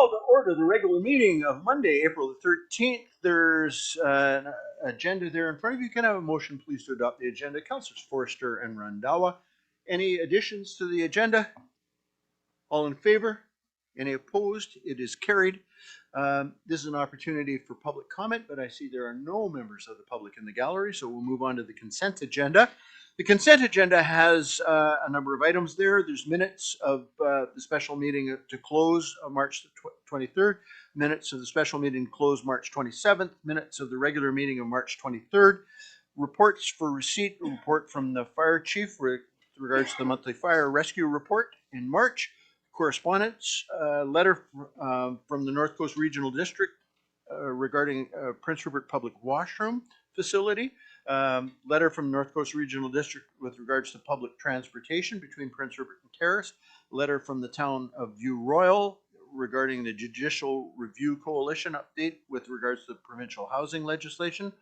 call to order the regular meeting of Monday, April the 13th. There's an agenda there in front of you. Can I have a motion, please, to adopt the agenda? Councilors Forster and Randawa. Any additions to the agenda? All in favor? Any opposed? It is carried. This is an opportunity for public comment, but I see there are no members of the public in the gallery, so we'll move on to the consent agenda. The consent agenda has a number of items there. There's minutes of the special meeting to close on March 23rd, minutes of the special meeting to close March 27th, minutes of the regular meeting of March 23rd, reports for receipt, a report from the fire chief with regards to the monthly fire rescue report in March, correspondence, letter from the North Coast Regional District regarding Prince Rupert Public Washroom Facility, letter from North Coast Regional District with regards to public transportation between Prince Rupert and Terrace, letter from the town of View Royal regarding the Judicial Review Coalition update with regards to the provincial housing legislation,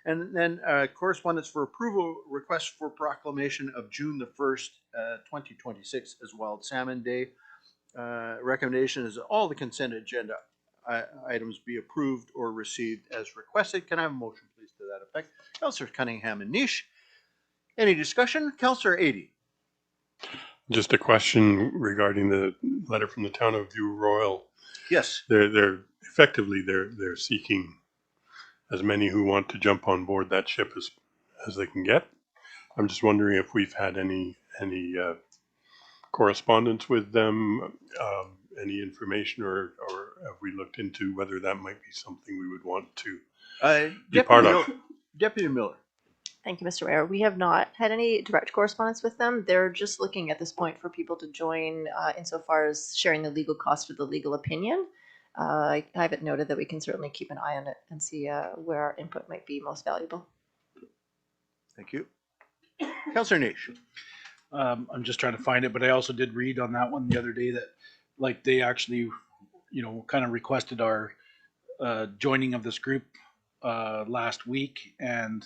and then correspondence for approval request for proclamation of June the 1st, 2026 as Wild Salmon Day. Recommendation is that all the consent agenda items be approved or received as requested. Can I have a motion, please, to that effect? Councillor Cunningham and Niche. Any discussion? Councillor Adey. Just a question regarding the letter from the town of View Royal. Yes. They're effectively they're seeking as many who want to jump on board that ship as they can get. I'm just wondering if we've had any correspondence with them, any information, or have we looked into whether that might be something we would want to be part of? Deputy Miller. Thank you, Mr. Mayor. We have not had any direct correspondence with them. They're just looking at this point for people to join insofar as sharing the legal cost for the legal opinion. I have it noted that we can certainly keep an eye on it and see where our input might be most valuable. Thank you. Councillor Niche. I'm just trying to find it, but I also did read on that one the other day that like they actually, kind of requested our joining of this group last week, and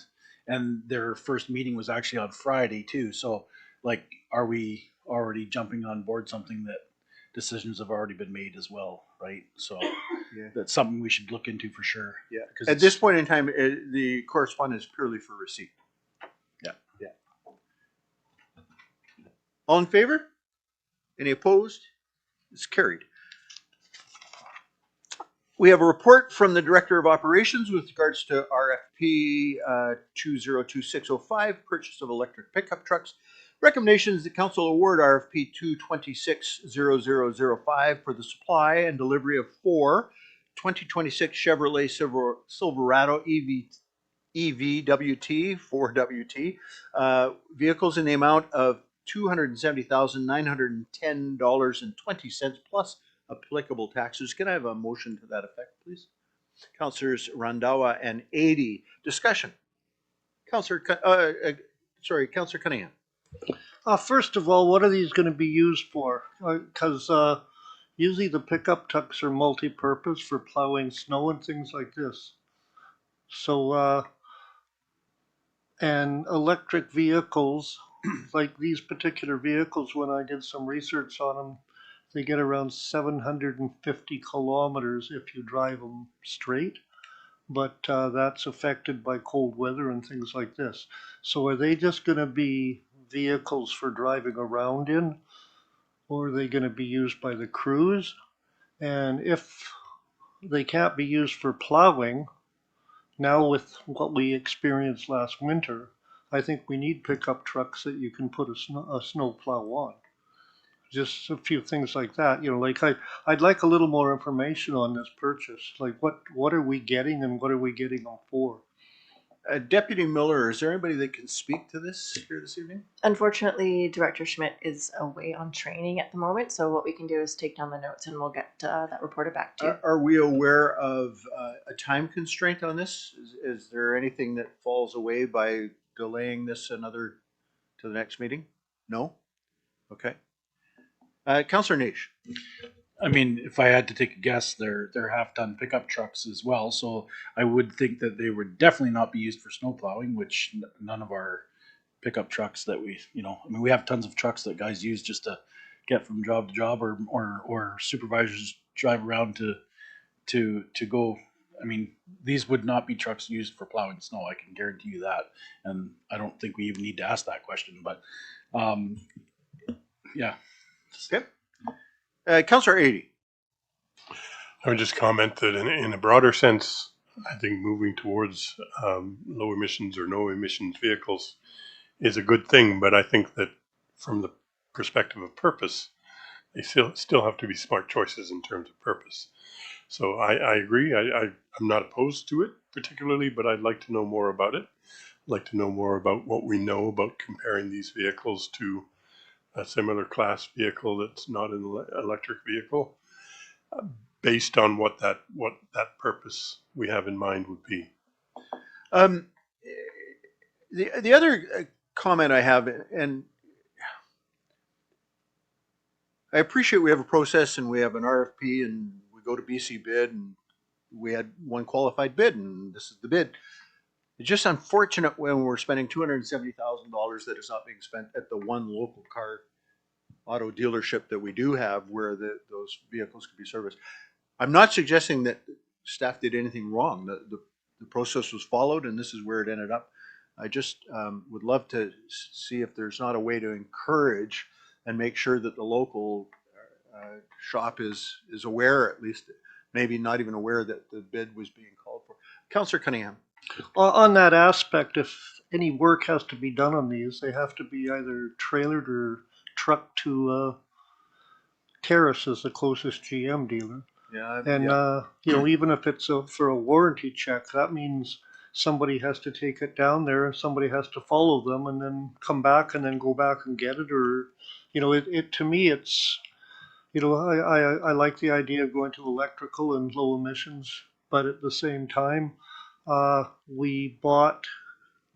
their first meeting was actually on Friday too. So like, are we already jumping on board something that decisions have already been made as well, right? So yeah, that's something we should look into for sure. Yeah, at this point in time, the correspondence is purely for receipt. Yeah. Yeah. All in favor? Any opposed? It's carried. We have a report from the Director of Operations with regards to RFP 202605, purchase of electric pickup trucks. Recommendations that Council award RFP 2260005 for the supply and delivery of 4 2026 Chevrolet Silverado EVWT 4WT vehicles in the amount of $270,910.20 plus applicable taxes. Can I have a motion to that effect, please? Councillors Randawa and Adey. Discussion. Councillor Cunningham. First of all, what are these going to be used for? Because usually the pickup trucks are multi-purpose for plowing snow and things like this. So, and electric vehicles, like these particular vehicles, when I did some research on them, they get around 750 kilometers if you drive them straight, but that's affected by cold weather and things like this. So are they just going to be vehicles for driving around in, or are they going to be used by the crews? And if they can't be used for plowing, now with what we experienced last winter, I think we need pickup trucks that you can put a snow plow on. Just a few things like that, like I'd like a little more information on this purchase. Like what are we getting and what are we getting them for? Deputy Miller, is there anybody that can speak to this here this evening? Unfortunately, Director Schmidt is away on training at the moment, so what we can do is take down the notes and we'll get that reported back to you. Are we aware of a time constraint on this? Is there anything that falls away by delaying this to the next meeting? No? Okay. Councillor Niche. I mean, if I had to take a guess, they're half-ton pickup trucks as well. So I would think that they would definitely not be used for snow plowing, which none of our pickup trucks that we have tons of trucks that guys use just to get from job to job, or supervisors drive around to go. I mean, these would not be trucks used for plowing snow. I can guarantee you that. And I don't think we even need to ask that question. But yeah. Okay. Councillor 80. I would just comment that in a broader sense, I think moving towards low emissions or no emissions vehicles is a good thing. But I think that from the perspective of purpose, they still have to be smart choices in terms of purpose. So I agree. I'm not opposed to it particularly, but I'd like to know more about it. I'd like to know more about what we know about comparing these vehicles to a similar class vehicle that's not an electric vehicle, based on what that purpose we have in mind would be. The other comment I have, and I appreciate we have a process and we have an RFP and we go to BC bid and we had one qualified bid and this is the bid. It's just unfortunate when we're spending $270,000 that is not being spent at the one local car auto dealership that we do have where those vehicles could be serviced. I'm not suggesting that staff did anything wrong. The process was followed and this is where it ended up. I just would love to see if there's not a way to encourage and make sure that the local shop is aware, at least maybe not even aware that the bid was being called for. Councillor Cunningham. On that aspect, if any work has to be done on these, they have to be either trailered or trucked to Terrace as the closest GM dealer. Yeah, And, you know, even if it's for a warranty check, that means somebody has to take it down there and somebody has to follow them and then come back and then go back and get it. Or, you know, it to me, it's, you know, I like the idea of going to electrical and low emissions, but at the same time, we bought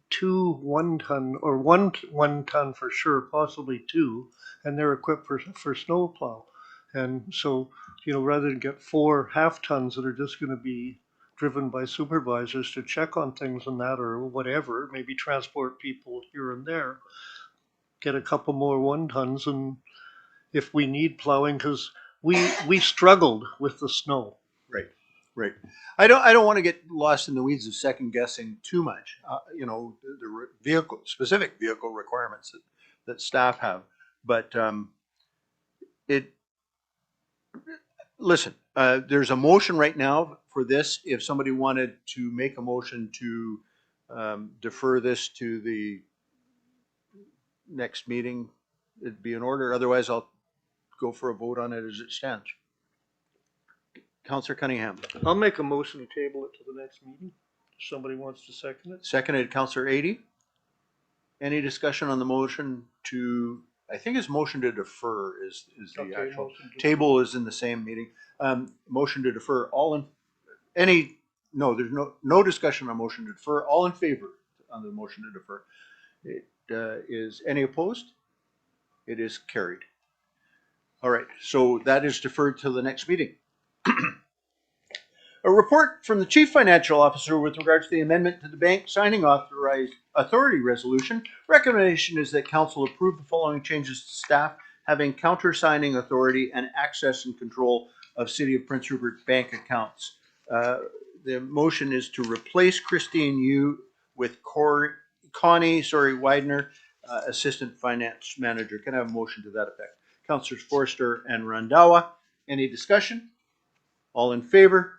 two 1 ton or one 1 ton for sure, possibly two, and they're equipped for snowplow. And so, you know, rather than get 4 half tons that are just going to be driven by supervisors to check on things and that or whatever, maybe transport people here and there, get a couple more 1 tons. And if we need plowing, because we struggled with the snow. Right, right. I don't want to get lost in the weeds of second guessing too much. You know, the specific vehicle requirements that staff have, but listen. There's a motion right now for this. If somebody wanted to make a motion to defer this to the next meeting, it'd be in order. Otherwise, I'll go for a vote on it as it stands. Councillor Cunningham. I'll make a motion to table it to the next meeting. If somebody wants to second it. Seconded, Councillor 80. Any discussion on the motion to, I think his motion to defer is the Okay, actual. motion to- Table is in the same meeting. Motion to defer, there's no discussion on motion to defer. All in favor on the motion to defer. It is any opposed? It is carried. All right, so that is deferred till the next meeting. A report from the Chief Financial Officer with regards to the amendment to the bank signing authorized authority resolution. Recommendation is that Council approve the following changes to staff having counter-signing authority and access and control of City of Prince Rupert bank accounts. The motion is to replace Christine Yu with Connie Widener, Assistant Finance Manager. Can I have a motion to that effect? Councillors Forster and Randawa. Any discussion? All in favor?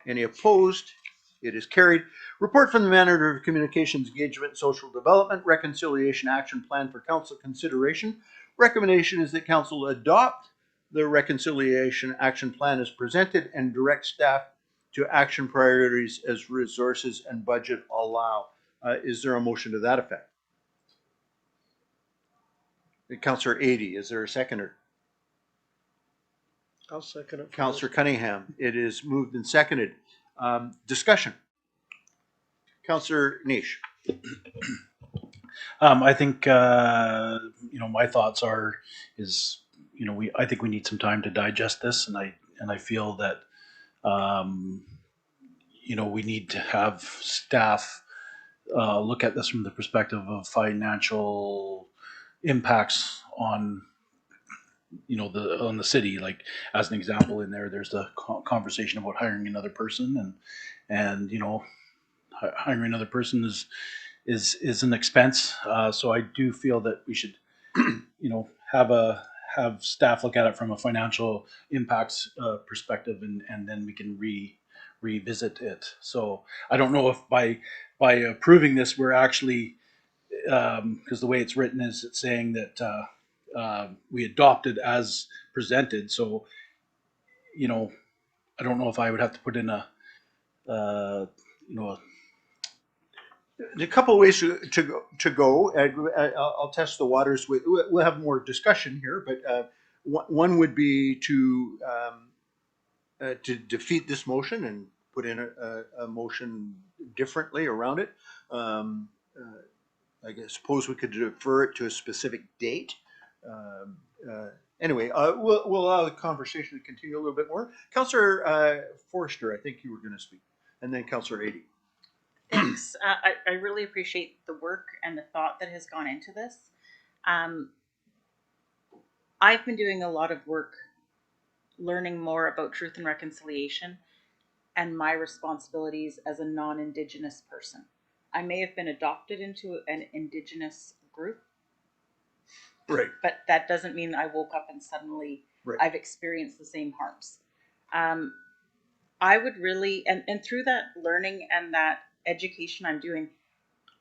Any opposed? It is carried. Report from the Manager of Communications, Engagement, and Social Development, Reconciliation Action Plan for Council consideration. Recommendation is that Council adopt the Reconciliation Action Plan as presented and direct staff to action priorities as resources and budget allow. Is there a motion to that effect? Councillor 80, is there a seconder? I'll second it. Councillor Cunningham, it is moved and seconded. Discussion. Councillor Niche. I think you know, my thoughts is you know, I think we need some time to digest this, and I feel that you know, we need to have staff look at this from the perspective of financial impacts on you know, on the city. Like as an example, in there, there's the conversation about hiring another person, and you know, hiring another person is an expense. So I do feel that we should, you know, have staff look at it from a financial impacts perspective, and then we can revisit it. So I don't know if by approving this, we're actually, because the way it's written is it's saying that we adopted as presented. So, you know, I don't know if I would have to put in a, you know, There's a couple of ways to go. I'll test the waters with. We'll have more discussion here, but one would be to defeat this motion and put in a motion differently around it. I guess, suppose we could defer it to a specific date. Anyway, we'll allow the conversation to continue a little bit more. Councillor Forster, I think you were going to speak, and then Councillor Adey. Thanks. I really appreciate the work and the thought that has gone into this. I've been doing a lot of work learning more about truth and reconciliation and my responsibilities as a non-Indigenous person. I may have been adopted into an Indigenous group, Right. but that doesn't mean I woke up and suddenly I've experienced the same harms. I would really, and through that learning and that education I'm doing,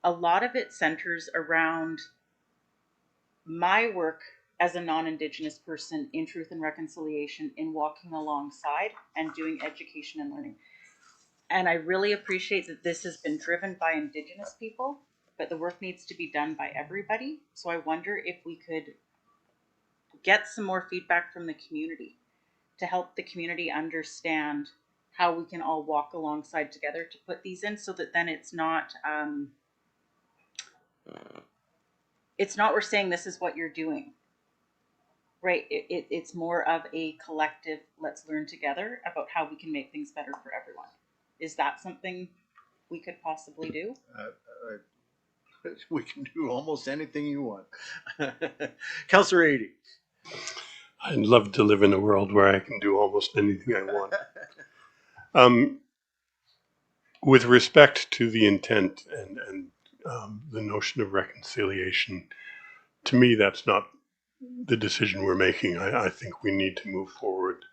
a lot of it centers around my work as a non-Indigenous person in truth and reconciliation, in walking alongside and doing education and learning. And I really appreciate that this has been driven by Indigenous people, but the work needs to be done by everybody. So I wonder if we could get some more feedback from the community to help the community understand how we can all walk alongside together to put these in, so that then it's not we're saying this is what you're doing, right? It's more of a collective, let's learn together about how we can make things better for everyone. Is that something we could possibly do? We can do almost anything you want. Councillor Adey. I'd love to live in a world where I can do almost anything I want. With respect to the intent and the notion of reconciliation, to me, that's not the decision we're making. I think we need to move forward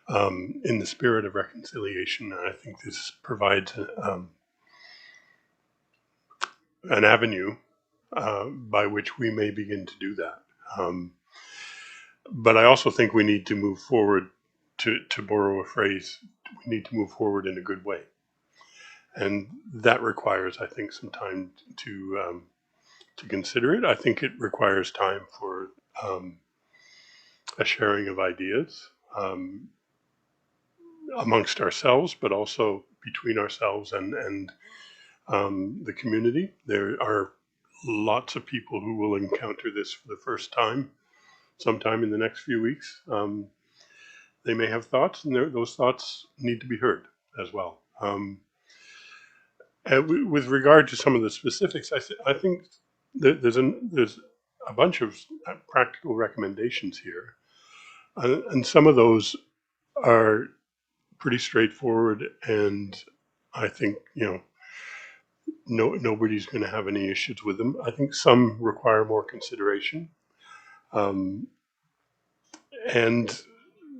in the spirit of reconciliation. I think this provides an avenue by which we may begin to do that. But I also think we need to move forward, to borrow a phrase, we need to move forward in a good way. And that requires, I think, some time to consider it. I think it requires time for a sharing of ideas amongst ourselves, but also between ourselves and the community. There are lots of people who will encounter this for the first time sometime in the next few weeks. They may have thoughts, and those thoughts need to be heard as well. With regard to some of the specifics, I think there's a bunch of practical recommendations here, and some of those are pretty straightforward, and I think nobody's going to have any issues with them. I think some require more consideration, and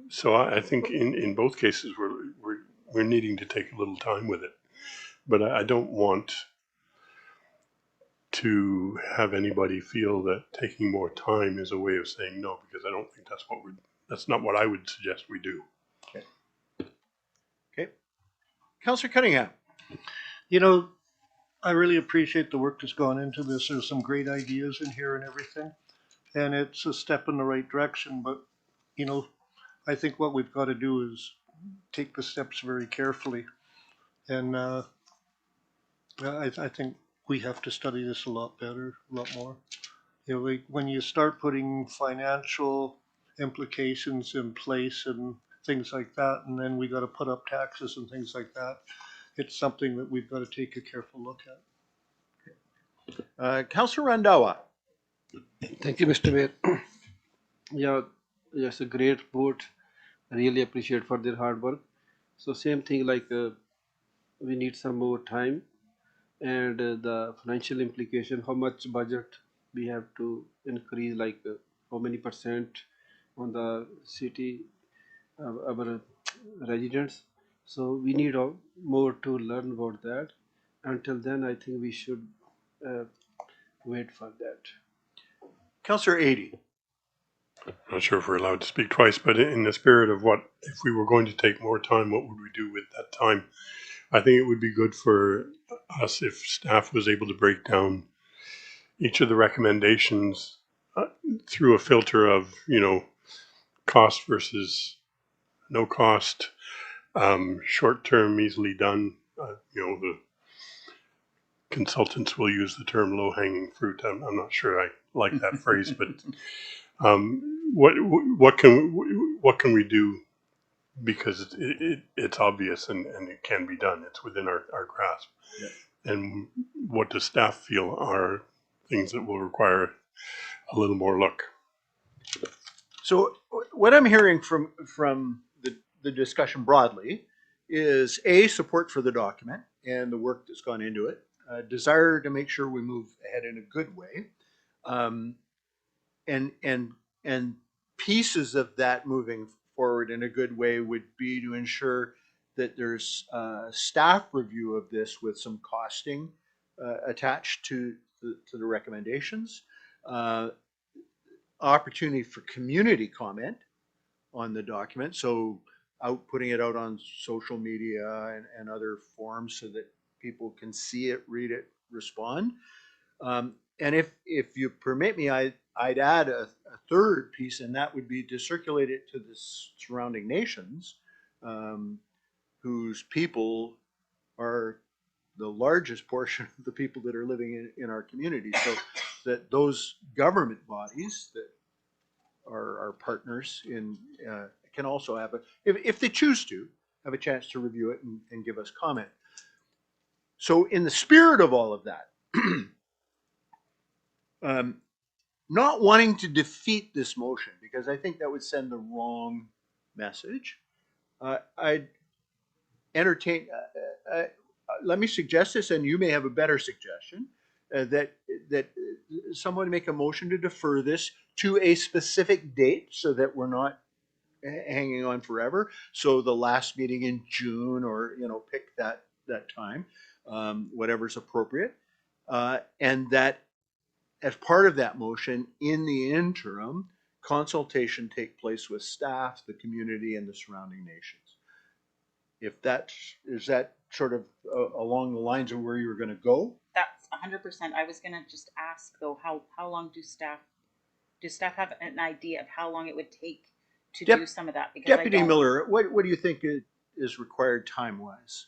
so I think in both cases we're needing to take a little time with it. But I don't want to have anybody feel that taking more time is a way of saying no, because I don't think that's not what I would suggest we do. Okay. Councillor Cunningham. You know, I really appreciate the work that's gone into this. There's some great ideas in here and everything. And it's a step in the right direction. But, you know, I think what we've got to do is take the steps very carefully. And I think we have to study this a lot better, a lot more. You know, like when you start putting financial implications in place and things like that, and then we got to put up taxes and things like that, it's something that we've got to take a careful look at. Councillor Randhawa. Thank you, Mr. Mayor. Yeah, It's a great board. I really appreciate for their hard work. So same thing like we need some more time and the financial implication, how much budget we have to increase, like how many percent on the city our residents. So we need more to learn about that. Until then, I think we should uh, wait for that. Councillor Ady. I'm not sure if we're allowed to speak twice, but in the spirit of what, if we were going to take more time, what would we do with that time? I think it would be good for us if staff was able to break down each of the recommendations through a filter of, cost versus no cost, short term, easily done. The consultants will use the term low hanging fruit. I'm not sure I like that phrase, but what can we do, because it's obvious and it can be done. It's within our grasp. Yeah. And what does staff feel are things that will require a little more look? So what I'm hearing from the discussion broadly is support for the document and the work that's gone into it, desire to make sure we move ahead in a good way, and pieces of that moving forward in a good way would be to ensure that there's staff review of this with some costing attached to the recommendations, opportunity for community comment on the document, so putting it out on social media and other forums so that people can see it, read it, respond. And if you permit me, I'd add a third piece, and that would be to circulate it to the surrounding nations, whose people are the largest portion of the people that are living in our community. So that those government bodies that are our partners in can also have if they choose to, have a chance to review it and give us comment. So in the spirit of all of that, not wanting to defeat this motion, because I think that would send the wrong message, I'd entertain, let me suggest this, and you may have a better suggestion, that someone make a motion to defer this to a specific date so that we're not hanging on forever. So the last meeting in June, or pick that time, whatever's appropriate, and that as part of that motion, in the interim, consultation take place with staff, the community, and the surrounding nations. If is that sort of along the lines of where you were going to go? That's 100%. I was going to just ask though, how long do staff have an idea of how long it would take to do some of that? Because Deputy Miller, what do you think is required time-wise?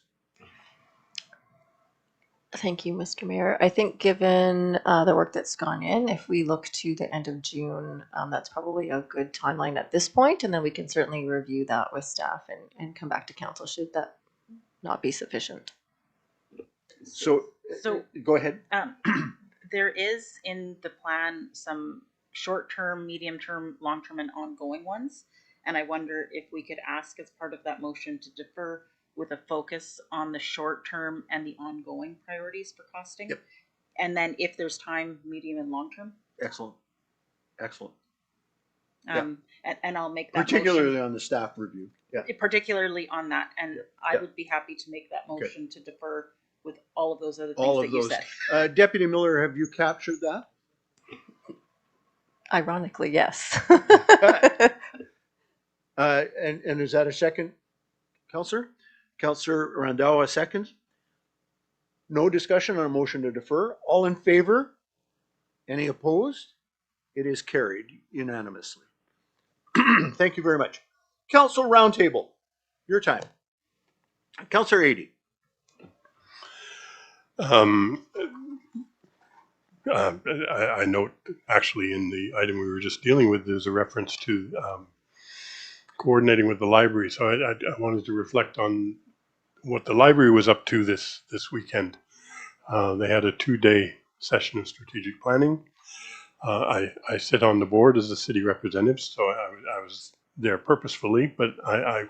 Thank you, Mr. Mayor. I think given the work that's gone in, if we look to the end of June, that's probably a good timeline at this point, and then we can certainly review that with staff and come back to council should that not be sufficient. So go ahead. There is in the plan some short-term, medium-term, long-term, and ongoing ones, and I wonder if we could ask as part of that motion to defer with a focus on the short-term and the ongoing priorities for costing. Yep. And then if there's time, medium and long-term. Excellent. And I'll make that particularly motion, on the staff review. Yeah. particularly on that, and I would be happy to make that motion to defer with all of those other things you said. Deputy Miller, have you captured that? Ironically, yes. And is that a second, Councillor? Councillor Randhawa, second. No discussion on a motion to defer. All in favor? Any opposed? It is carried unanimously. Thank you very much. Council Roundtable, your time. Councillor Ady. I note actually in the item we were just dealing with, there's a reference to coordinating with the library. So I wanted to reflect on what the library was up to this weekend. They had a 2-day session of strategic planning. I sit on the board as a city representative, so I was there purposefully, but I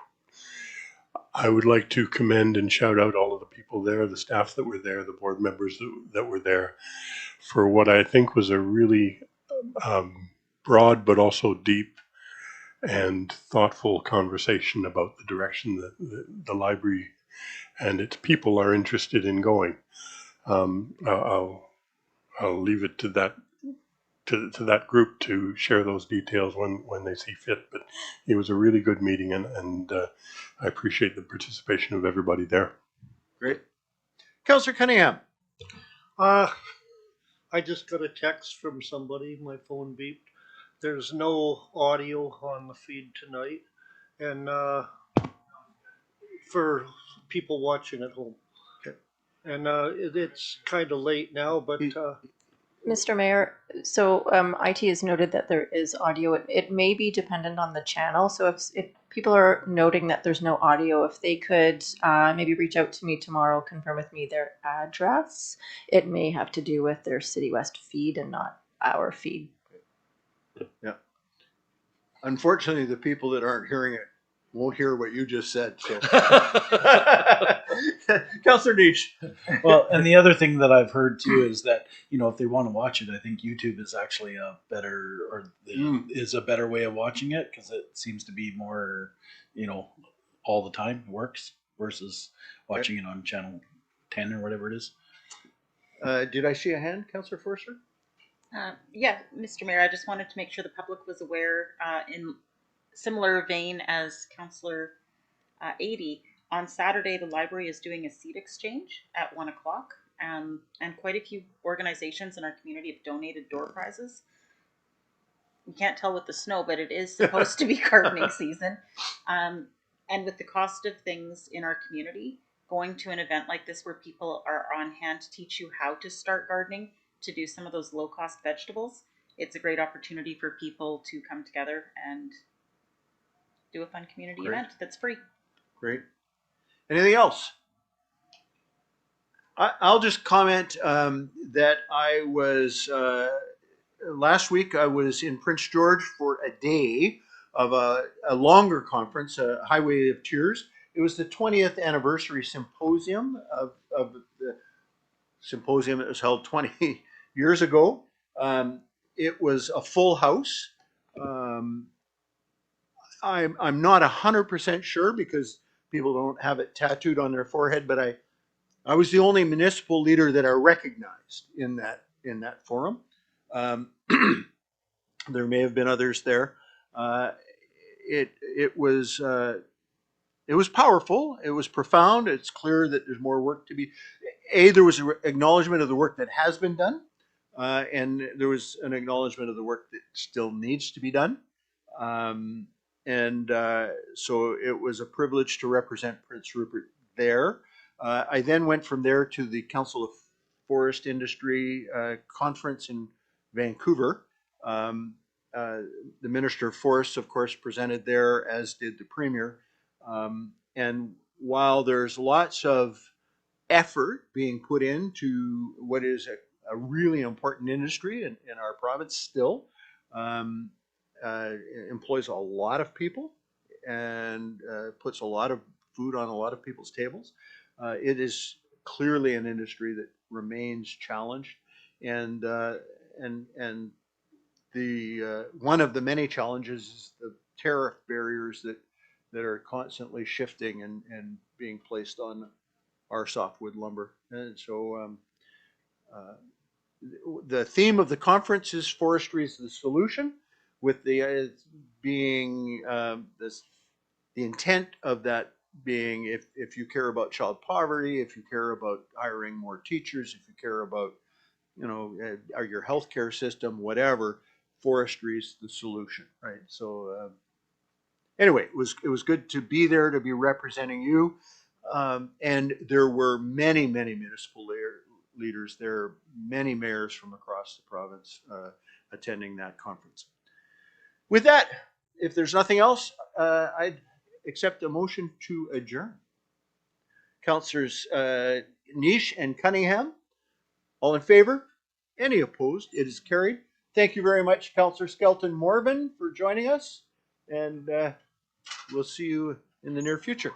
would like to commend and shout out all of the people there, the staff that were there, the board members that were there, for what I think was a really broad but also deep and thoughtful conversation about the direction that the library and its people are interested in going. I'll leave it to that to that group to share those details when they see fit. But it was a really good meeting, and I appreciate the participation of everybody there. Great. Councillor Cunningham. I just got a text from somebody, my phone beeped. There's no audio on the feed tonight, and for people watching at home. Okay. And it's kind of late now, but Mr. Mayor, so IT has noted that there is audio. It may be dependent on the channel. So if people are noting that there's no audio, if they could maybe reach out to me tomorrow, confirm with me their address. It may have to do with their City West feed and not our feed. Yeah. Unfortunately, the people that aren't hearing it won't hear what you just said. So, Councillor Niche. Well, and the other thing that I've heard too is that, you know, if they want to watch it, I think YouTube is actually a better, or is a better way of watching it, because it seems to be more, you know, all the time works versus watching it on channel 10 or whatever it is. Did I see a hand, Councillor Forster? Yeah, Mr. Mayor, I just wanted to make sure the public was aware, in similar vein as Councillor Adey, on Saturday the library is doing a seat exchange at 1 o'clock, and quite a few organizations in our community have donated door prizes. You can't tell with the snow, but it is supposed to be gardening season. And with the cost of things in our community, going to an event like this where people are on hand to teach you how to start gardening, to do some of those low-cost vegetables, it's a great opportunity for people to come together and do a fun community event that's free. Great. Anything else? I'll just comment that I was, last week I was in Prince George for a day of a longer conference, a Highway of Tears. It was the 20th anniversary symposium of the symposium that was held 20 years ago. It was a full house. I'm not 100% sure because people don't have it tattooed on their forehead, but I was the only municipal leader that I recognized in that forum. There may have been others there. It was powerful. It was profound. It's clear that there's more work to be. There was an acknowledgement of the work that has been done, and there was an acknowledgement of the work that still needs to be done. So it was a privilege to represent Prince Rupert there. I then went from there to the Council of Forest Industry conference in Vancouver. The Minister of Forests, of course, presented there, as did the Premier. And while there's lots of effort being put into what is a really important industry in our province still, employs a lot of people and puts a lot of food on a lot of people's tables. It is clearly an industry that remains challenged, and the one of the many challenges is the tariff barriers that are constantly shifting and being placed on our softwood lumber. And so the theme of the conference is Forestry is the Solution, with the being the intent of that being, if you care about child poverty, if you care about hiring more teachers, if you care about, you know, your healthcare system, whatever, forestry is the solution, right? So anyway, it was good to be there, to be representing you, and there were many municipal leaders there, many mayors from across the province attending that conference. With that, if there's nothing else, I'd accept a motion to adjourn. Councillors Niche and Cunningham, all in favor? Any opposed? It is carried. thank you very much, Councillor Skelton Morvan, for joining us, and we'll see you in the near future.